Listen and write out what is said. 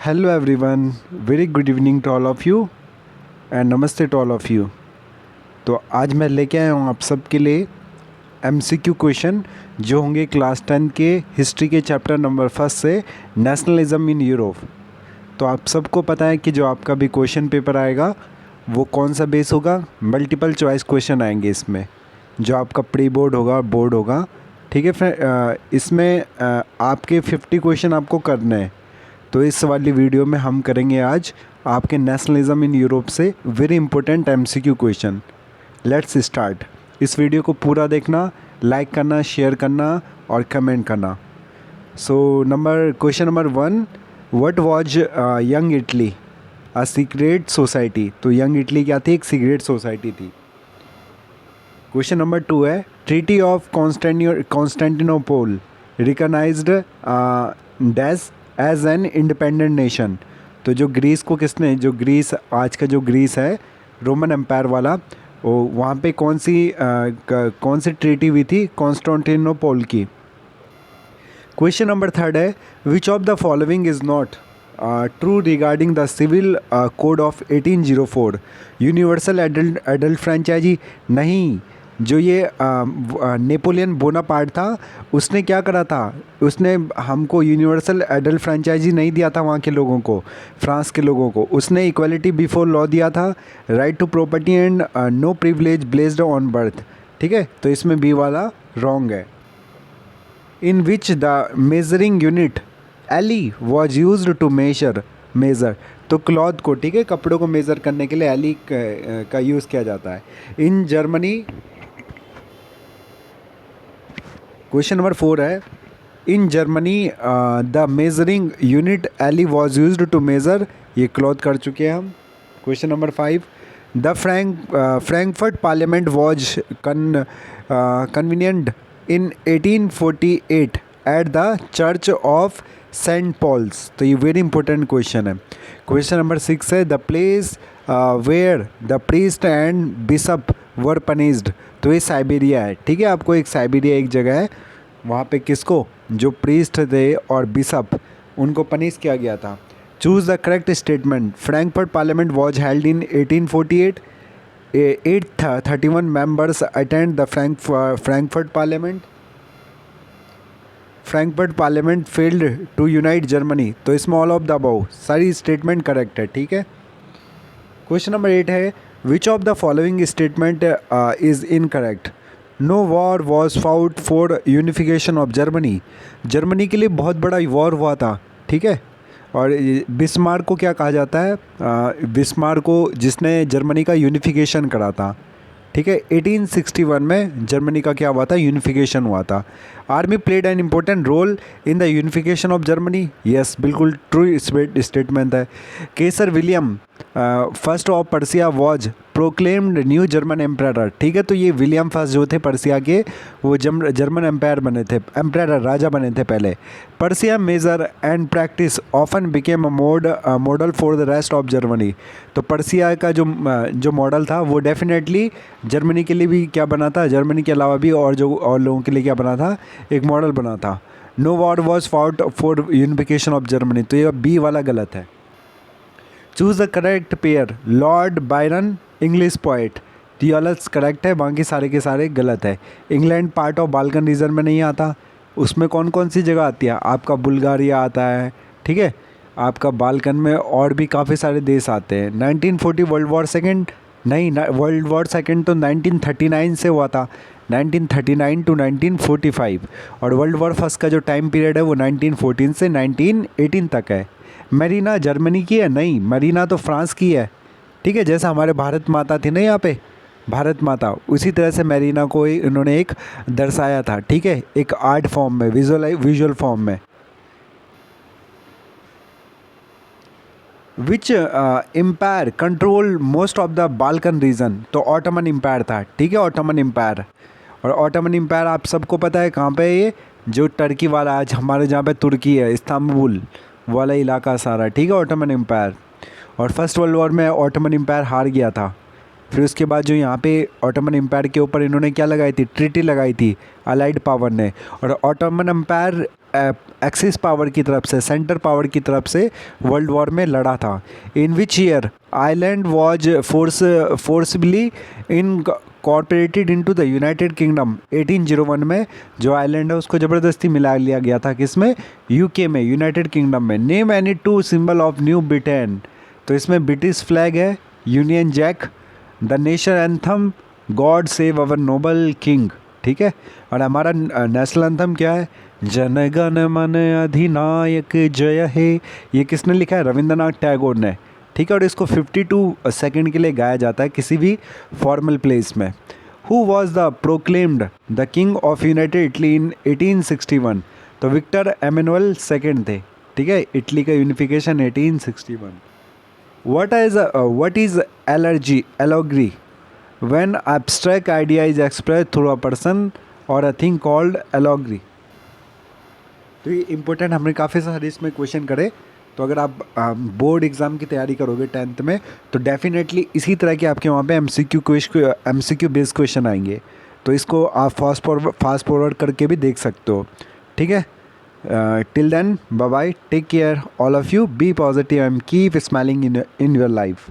Hello everyone, very good evening to all of you and namaste to all of you। तो आज मैं लेके आया हूँ आप सबके लिए MCQ क्वेश्चन जो होंगे क्लास 10 के हिस्ट्री के चैप्टर नंबर 1 से नेशनलिज्म इन यूरोप। तो आप सबको पता है कि जो आपका भी क्वेश्चन पेपर आएगा वो कौन सा बेस होगा, मल्टीपल चॉइस क्वेश्चन आएंगे इसमें, जो आपका प्री बोर्ड होगा, बोर्ड होगा। ठीक है फ्रेंड, इसमें आपके 50 क्वेश्चन आपको करने हैं। तो इस वाली वीडियो में हम करेंगे आज आपके नेशनलिज्म इन यूरोप से very important MCQ question. Let's start. इस वीडियो को पूरा देखना, लाइक करना, शेयर करना और कमेंट करना। So question number 1, what was young Italy a secret society. तो यंग इटली क्या थी? एक सीक्रेट सोसाइटी थी। क्वेश्चन नंबर 2 है, treaty of Constantinople recognised dash as an independent nation. तो जो ग्रीस को किसने, जो ग्रीस आज का जो ग्रीस है रोमन एम्पायर वाला, वो वहाँ पे कौन सी ट्रीटी हुई थी? कॉन्स्टेंटिनोपल की। क्वेश्चन नंबर 3 है, which of the following is not true regarding the civil code of 1804। Universal adult franchise नहीं। जो ये नेपोलियन बोनापार्ट था उसने क्या करा था? उसने हमको यूनिवर्सल एडल्ट फ्रेंचाइजी नहीं दिया था वहाँ के लोगों को, फ्रांस के लोगों को। उसने इक्वलिटी बिफोर लॉ दिया था, right to property and no privilege based on birth. ठीक है, तो इसमें बी वाला रॉन्ग है। In which the measuring unit ell was used to measure. तो क्लॉथ को, ठीक है, कपड़ों को मेज़र करने के लिए एली का यूज़ किया जाता है। इन जर्मनी, क्वेश्चन नंबर 4 है, in Germany the measuring unit ell was used to measure. ये क्लॉथ कर चुके हैं हम। Question number 5, the Frankfurt parliament was convenient in 1848 at the church of Saint Paul's. तो ये वेरी इंपॉर्टेंट क्वेश्चन है। Question number 6 है, the place where the priest and bishop were punished. तो ये साइबेरिया है। ठीक है, आपको एक साइबेरिया एक जगह है, वहाँ पे किसको, जो प्रीस्ट थे और बिशप, उनको पनिश किया गया था। Choose the correct statement. Frankfurt parliament was held in 1848। 831 members attend the Frankfurt parliament. Frankfurt parliament failed to unite Germany. तो इसमें ऑल ऑफ द अबव सारी स्टेटमेंट करेक्ट है। ठीक है, क्वेश्चन नंबर 8 है, which of the following statement is incorrect. No war was fought for unification of Germany. Germany के लिए बहुत बड़ा वॉर हुआ था। ठीक है, और बिस्मार्क को क्या कहा जाता है? बिस्मार्क को जिसने जर्मनी का यूनिफिकेशन करा था। ठीक है, 1861 में जर्मनी का क्या हुआ था? यूनिफिकेशन हुआ था। Army played an important role in the unification of Germany. Yes, बिल्कुल ट्रू स्टेटमेंट है। Kaiser William first of Persia was proclaimed new German empire. ठीक है, तो ये विलियम फर्स्ट जो थे पर्सिया के, वो जर्मन एम्पायर बने थे, एम्पायर राजा बने थे पहले। Persia major and practice often became a model for the rest of Germany. तो पर्सिया का जो मॉडल था वो डेफिनेटली जर्मनी के लिए भी क्या बना था, जर्मनी के अलावा भी और लोगों के लिए क्या बना था, एक मॉडल बना था। No war was fought for unification of Germany. तो ये बी वाला गलत है। Choose the correct pair. Lord Byron English poet. थियोलस करेक्ट है, बाकी सारे के सारे गलत है। England part of Balkan region में नहीं आता। उसमें कौन कौन सी जगह आती है? आपका बुल्गारिया आता है। ठीक है, आपका बाल्कन में और भी काफ़ी सारे देश आते हैं। 1940 वर्ल्ड वॉर सेकेंड नहीं, वर्ल्ड वॉर सेकेंड तो 1939 से हुआ था, 1939 टू 1945। और वर्ल्ड वॉर फर्स्ट का जो टाइम पीरियड है वो 1914 से 1918 तक है। मरीना जर्मनी की है? नहीं, मरीना तो फ्रांस की है। ठीक है, जैसा हमारे भारत माता थी ना यहाँ पे, भारत माता, उसी तरह से मरीना को इन्होंने एक दर्शाया था। ठीक है, एक आर्ट फॉर्म में, विजुअल फॉर्म में। Which empire control most of the Balkan region. तो ऑटोमन एम्पायर था। ठीक है, ऑटोमन एम्पायर। और ऑटोमन एम्पायर आप सबको पता है कहाँ पे है? ये जो टर्की वाला, आज हमारे जहाँ पे तुर्की है, इस्तांबुल वाला इलाका सारा। ठीक है, ऑटोमन एम्पायर। और फर्स्ट वर्ल्ड वॉर में ऑटोमन एम्पायर हार गया था। फिर उसके बाद जो यहाँ पे ऑटोमन एम्पायर के ऊपर इन्होंने क्या लगाई थी? ट्रीटी लगाई थी अलाइड पावर ने। और ऑटोमन एम्पायर एक्सिस पावर की तरफ से, सेंटर पावर की तरफ से वर्ल्ड वॉर में लड़ा था। In which year Ireland was forcibly incorporated into the United Kingdom. 1801 में जो आयरलैंड है उसको ज़बरदस्ती मिला लिया गया था, किसमें? यूके में, यूनाइटेड किंगडम में। Name any two symbol of new Britain. तो इसमें ब्रिटिश फ्लैग है, Union Jack, the nation anthem, God save our noble king. ठीक है, और हमारा नेशनल एंथम क्या है? जन गण मन अधिनायक जय हे। ये किसने लिखा है? रविंद्रनाथ टैगोर ने। ठीक है, और इसको 52 सेकंड के लिए गाया जाता है किसी भी फॉर्मल प्लेस में। Who was the proclaimed the king of United Italy इन 1861? तो विक्टर एमेनुअल सेकेंड थे। ठीक है, इटली का unification 1861। What is allegory? When abstract idea is expressed through a person or a thing called allegory। तो ये important हमने काफ़ी सारे इसमें क्वेश्चन करे। तो अगर आप बोर्ड एग्ज़ाम की तैयारी करोगे 10th में, तो डेफिनेटली इसी तरह के आपके वहाँ पे MCQ बेस्ड क्वेश्चन आएंगे। तो इसको आप फास्ट फॉरवर्ड करके भी देख सकते हो। ठीक है, till then, bye bye, take care all of you, be positive and keep smiling in your life।